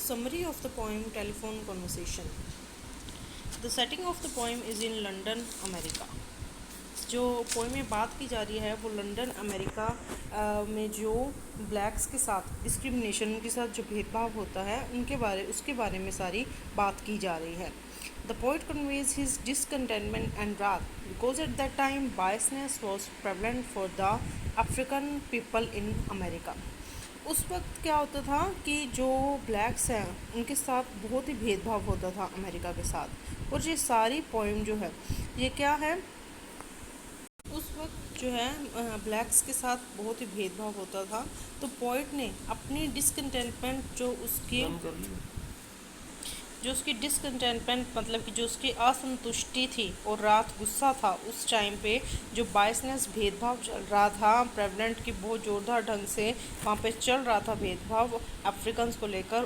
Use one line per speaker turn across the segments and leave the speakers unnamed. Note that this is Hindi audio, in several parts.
Summary of the poem Telephone Conversation. The setting of the poem is in London, America. जो पोएम में बात की जा रही है वो लंदन अमेरिका में जो ब्लैक्स के साथ डिस्क्रिमिनेशन, उनके साथ जो भेदभाव होता है उसके बारे में सारी बात की जा रही है. The poet conveys his discontentment and wrath because at that time biasness was prevalent for the African people in America. उस वक्त क्या होता था कि जो ब्लैक्स हैं उनके साथ बहुत ही भेदभाव होता था अमेरिका के साथ. और ये सारी पोएम जो है ये क्या है, उस वक्त जो है ब्लैक्स के साथ बहुत ही भेदभाव होता था. तो पोइट ने अपनी डिसकंटेंटमेंट जो उसकी डिसकंटेंटमेंट मतलब कि जो उसकी असंतुष्टि थी और रात गुस्सा था, उस टाइम पे जो बायसनेस भेदभाव चल रहा था प्रेवलेंट की बहुत ज़ोरदार ढंग से वहाँ पे चल रहा था भेदभाव अफ्रीकन्स को लेकर,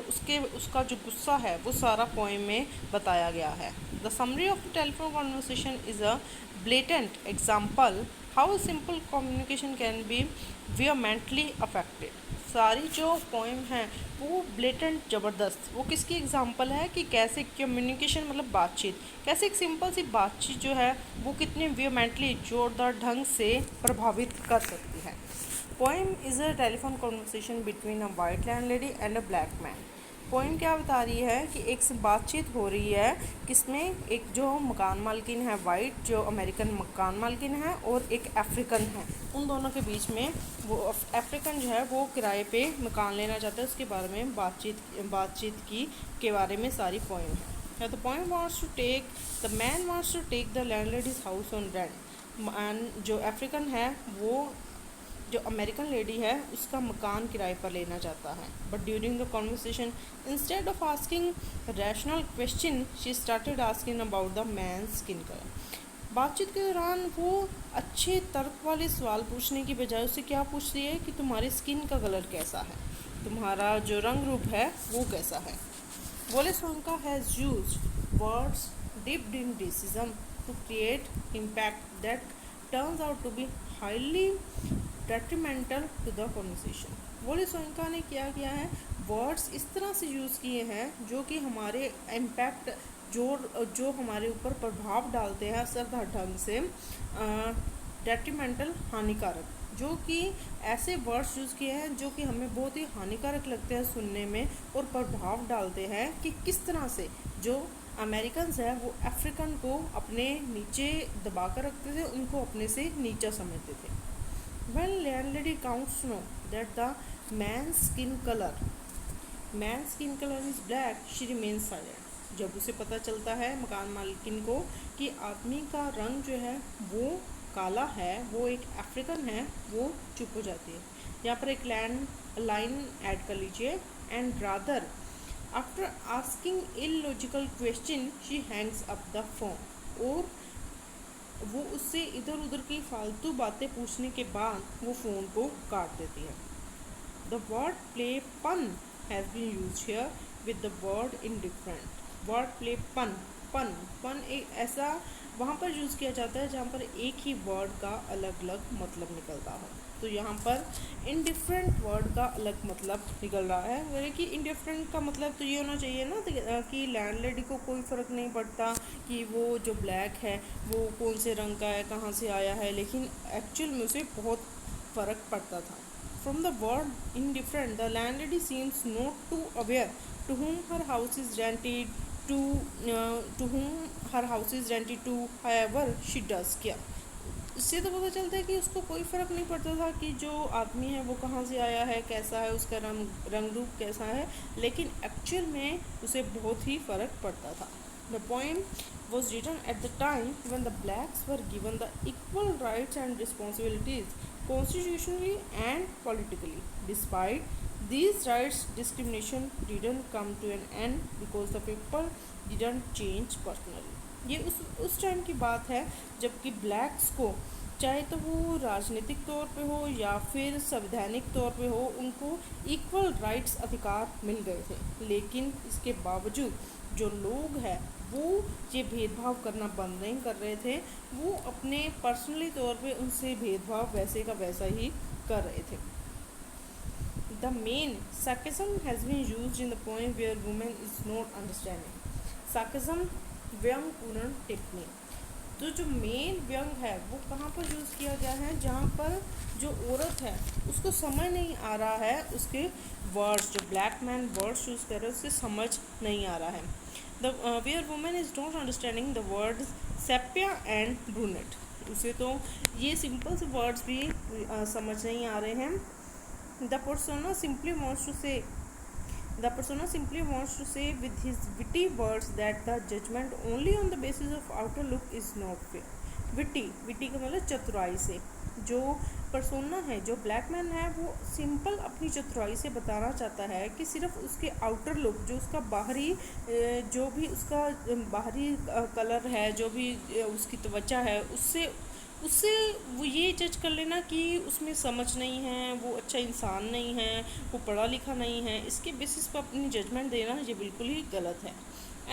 उसका जो गुस्सा है वो सारा पोएम में बताया गया है. The summary of the telephone conversation is a blatant example how simple communication can be vehemently affected. सारी जो पोएम है वो ब्लेटेंट ज़बरदस्त, वो किसकी एग्जांपल है कि कैसे कम्युनिकेशन मतलब बातचीत, कैसे एक सिंपल सी बातचीत जो है वो कितने वेहेमेंटली ज़ोरदार ढंग से प्रभावित कर सकती है. Poem is a telephone conversation between a white landlady and a black man. Poem क्या बता रही है कि एक से बातचीत हो रही है किसमें, एक जो मकान मालकिन है वाइट, जो अमेरिकन मकान मालकिन है, और एक अफ्रीकन है. उन दोनों के बीच में वो अफ्रीकन जो है वो किराए पे मकान लेना चाहता है, उसके बारे में बातचीत की के बारे में सारी पोएम है. The poem wants to take the man wants to take the landlady's house on rent. जो अफ्रीकन है वो जो अमेरिकन लेडी है उसका मकान किराए पर लेना चाहता है. But during the conversation instead of asking rational question she started asking about the man skin colour. बातचीत के दौरान वो अच्छे तर्क वाले सवाल पूछने की बजाय उससे क्या पूछती है कि तुम्हारी स्किन का कलर कैसा है, तुम्हारा जो रंग रूप है वो कैसा है. Wole Soyinka has used words dipped in racism to create impact that turns out to be highly detrimental to the conversation. Wole Soyinka ने क्या किया है, वर्ड्स इस तरह से यूज़ किए हैं जो कि हमारे इम्पैक्ट जो हमारे ऊपर प्रभाव डालते हैं असरदार ढंग से, डेट्रीमेंटल हानिकारक, जो कि ऐसे वर्ड्स यूज़ किए हैं जो कि हमें बहुत ही हानिकारक लगते हैं सुनने में और प्रभाव डालते हैं कि किस तरह से जो अमेरिकन्स हैं वो अफ्रीकन को अपने नीचे दबा कर रखते थे, उनको अपने से नीचा समझते थे. When landlady comes to know that the man's skin color is black, she remains silent. जब उसे पता चलता है मकान मालिकिन को कि आदमी का रंग जो है वो काला है, वो एक अफ्रीकन है, वो चुप हो जाती है. यहाँ पर एक लाइन ऐड कर लीजिए. And rather after asking illogical question she Hanks up the phone. और वो उससे इधर उधर की फालतू बातें पूछने के बाद वो फ़ोन को काट देती है. The word play pun has been use here with the word indifferent. Word play pun एक ऐसा वहाँ पर यूज़ किया जाता है जहाँ पर एक ही वर्ड का अलग अलग मतलब निकलता हो. तो यहाँ पर इनडिफरेंट वर्ड का अलग मतलब निकल रहा है. यानी कि इनडिफरेंट का मतलब तो ये होना चाहिए ना कि लैंडलेडी को कोई फ़र्क नहीं पड़ता कि वो जो ब्लैक है वो कौन से रंग का है, कहाँ से आया है, लेकिन एक्चुअल में उसे बहुत फ़र्क पड़ता था. From the word indifferent the landlady seems not to aware to whom her house is rented to however she does. क्या इससे तो पता चलता है कि उसको कोई फ़र्क नहीं पड़ता था कि जो आदमी है वो कहाँ से आया है, कैसा है, उसका रंग रूप कैसा है, लेकिन एक्चुअल में उसे बहुत ही फ़र्क पड़ता था. The poem was written at the time when the blacks were given the equal rights and responsibilities constitutionally and politically. Despite these rights, discrimination didn't come to an end because the people didn't change personally. ये उस टाइम की बात है जबकि ब्लैक्स को चाहे तो वो राजनीतिक तौर पे हो या फिर संवैधानिक तौर पे हो, उनको इक्वल राइट्स अधिकार मिल गए थे, लेकिन इसके बावजूद जो लोग हैं वो ये भेदभाव करना बंद नहीं कर रहे थे. वो अपने पर्सनली तौर पे उनसे भेदभाव वैसे का वैसा ही कर रहे थे. The main sarcasm has been used in the poem where woman is not understanding. Sarcasm व्यंग्यपूर्ण टिप्पणी। तो जो मेन व्यंग है वो कहाँ पर यूज़ किया गया है, जहाँ पर जो औरत है उसको समझ नहीं आ रहा है, उसके वर्ड्स जो ब्लैक मैन वर्ड्स यूज़ कर रहे हैं उससे समझ नहीं आ रहा है। The where women is don't understanding the word sepia and brunette. उसे तो ये सिंपल से वर्ड्स भी समझ नहीं आ रहे हैं। The persona simply wants to say with his witty words that the judgment only on the basis of outer look is not fair. Witty का मतलब चतुराई से। जो पर्सोना है, जो ब्लैक मैन है, वो सिंपल अपनी चतुराई से बताना चाहता है कि सिर्फ उसके आउटर लुक, जो उसका बाहरी जो भी उसका बाहरी कलर है, जो भी उसकी त्वचा है, उससे वो ये जज कर लेना कि उसमें समझ नहीं है, वो अच्छा इंसान नहीं है, वो पढ़ा लिखा नहीं है, इसके बेसिस पर अपनी जजमेंट देना ये बिल्कुल ही गलत है।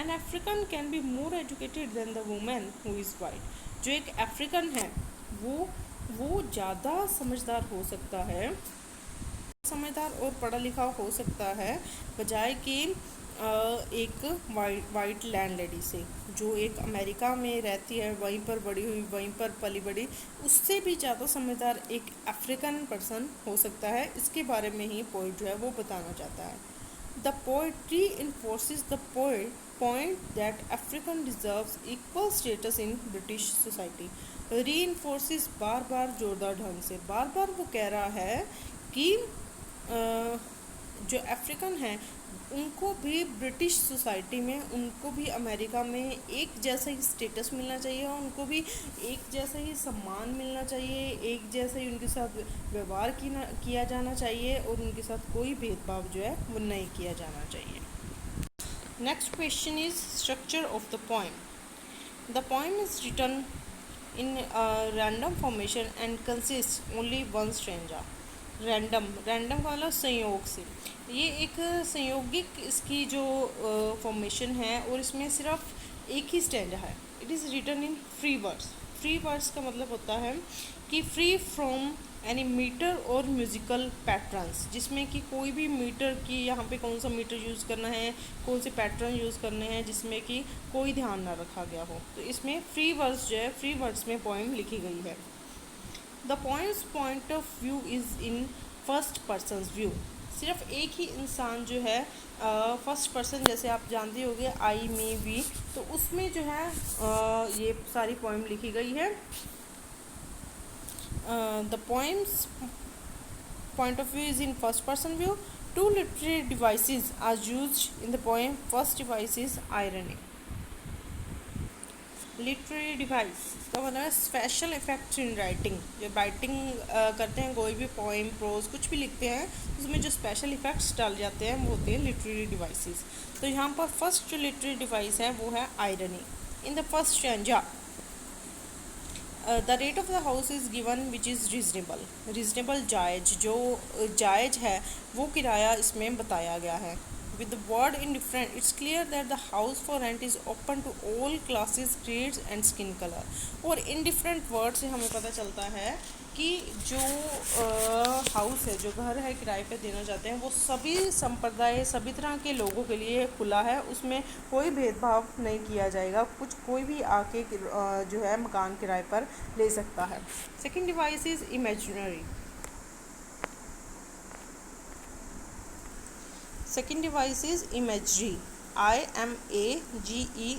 An African can be more educated then the women who is white. जो एक अफ्रीकन है वो ज़्यादा समझदार हो सकता है, समझदार और पढ़ा लिखा हो सकता है, बजाय कि एक वाइट लैंड लेडी से, जो एक अमेरिका में रहती है, वहीं पर बड़ी हुई, वहीं पर पली बड़ी, उससे भी ज़्यादा समझदार एक अफ्रीकन पर्सन हो सकता है। इसके बारे में ही पोइट जो है वो बताना चाहता है। The poetry enforces the point that African deserves equal status in British society. Reinforces बार जोरदार ढंग से बार वो कह रहा है कि जो अफ्रीकन हैं उनको भी ब्रिटिश सोसाइटी में, उनको भी अमेरिका में एक जैसा ही स्टेटस मिलना चाहिए, और उनको भी एक जैसा ही सम्मान मिलना चाहिए, एक जैसा ही उनके साथ व्यवहार किया जाना चाहिए, और उनके साथ कोई भेदभाव जो है वो नहीं किया जाना चाहिए। Next question is structure of the poem. The poem is written in random formation and consist only one stanza. Random का मतलब संयोग से, ये एक संयोगिक इसकी जो फॉर्मेशन है, और इसमें सिर्फ एक ही स्टैंजा है। It is written in free words का मतलब होता है कि फ्री फ्रॉम एनी मीटर और म्यूज़िकल पैटर्न्स, जिसमें कि कोई भी मीटर की, यहाँ पे कौन सा मीटर यूज़ करना है, कौन से पैटर्न यूज़ करने हैं, जिसमें कि कोई ध्यान ना रखा गया हो। तो इसमें फ्री वर्ड्स जो है, फ्री वर्ड्स में पोएम लिखी गई है। The poem's point of view is in first persons view. सिर्फ एक ही इंसान जो है फर्स्ट पर्सन, जैसे आप जानते होंगे आई मे वी, तो उसमें जो है ये सारी पोएम लिखी गई है। The poem's point of view is in first person view. Two literary devices are used in the poem. First device is irony. Literary device का मतलब है स्पेशल इफेक्ट्स इन राइटिंग। जब राइटिंग करते हैं, कोई भी पोएम, प्रोज कुछ भी लिखते हैं, उसमें जो स्पेशल इफेक्ट्स डाल जाते हैं वो होते हैं लिटरेरी डिवाइसेस। तो यहाँ पर फर्स्ट जो लिटरेरी डिवाइस है वो है irony. In the first stanza the rate of the house is given which is reasonable जायज़, जो जायज़ है वो किराया इसमें बताया गया है। With the word indifferent, it's clear that the house for rent is open to all classes, grades and skin color. और indifferent word से हमें पता चलता है कि जो हाउस है, जो घर है, किराए पे देना चाहते हैं, वो सभी संप्रदाय, सभी तरह के लोगों के लिए खुला है, उसमें कोई भेदभाव नहीं किया जाएगा। कोई भी आके जो है मकान किराए पर ले सकता है। Second device is imaginary. Second device is imagery, IMAGERY.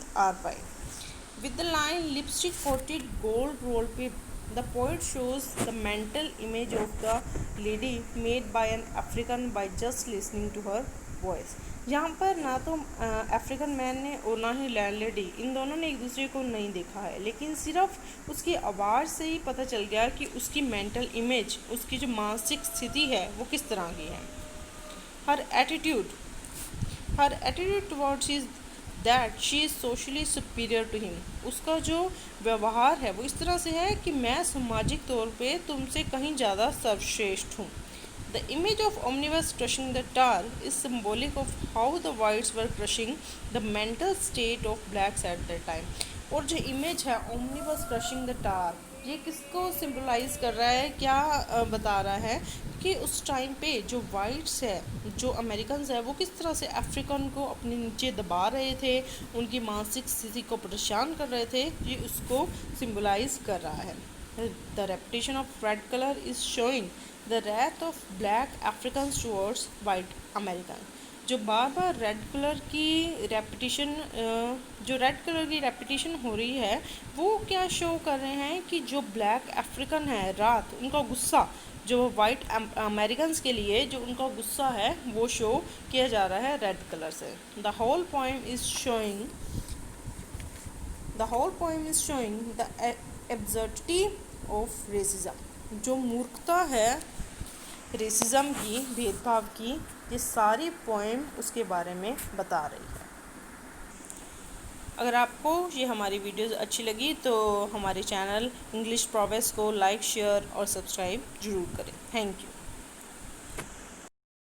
With the line lipstick coated gold roll paper, the poet shows the mental image of the lady made by an African by just listening to her voice. यहाँ पर ना तो अफ्रीकन मैन ने और ना ही लैंडलेडी, इन दोनों ने एक दूसरे को नहीं देखा है, लेकिन सिर्फ उसकी आवाज़ से ही पता चल गया कि उसकी मेंटल इमेज, उसकी जो मानसिक स्थिति है वो किस तरह की है। her attitude towards is that she is socially superior to him. उसका जो व्यवहार है वो इस तरह से है कि मैं सामाजिक तौर पे तुमसे कहीं ज़्यादा सर्वश्रेष्ठ हूँ। The image of omnibus crushing the tar is symbolic of how the whites were crushing the mental state of blacks at that time. और जो इमेज है omnibus crushing the tar, ये किसको सिंबलाइज कर रहा है, क्या बता रहा है कि उस टाइम पे जो वाइट्स है, जो अमेरिकन है, वो किस तरह से अफ्रीकन को अपने नीचे दबा रहे थे, उनकी मानसिक स्थिति को परेशान कर रहे थे। ये उसको सिंबलाइज कर रहा है। The reputation of red colour is showing the wrath of black African towards white American. जो बार बार रेड कलर की रेपिटेशन जो रेड कलर की रेपिटेशन हो रही है, वो क्या शो कर रहे हैं कि जो ब्लैक अफ्रीकन है, रात उनका गुस्सा, जो वाइट अमेरिकन्स के लिए जो उनका गुस्सा है, वो शो किया जा रहा है रेड कलर से। The whole poem is showing the absurdity of racism. जो मूर्खता है रेसिज्म की, भेदभाव की, ये सारी पोएम उसके बारे में बता रही है। अगर आपको ये हमारी वीडियोस अच्छी लगी तो हमारे चैनल इंग्लिश प्रोग्रेस को लाइक, शेयर और सब्सक्राइब ज़रूर करें। Thank you.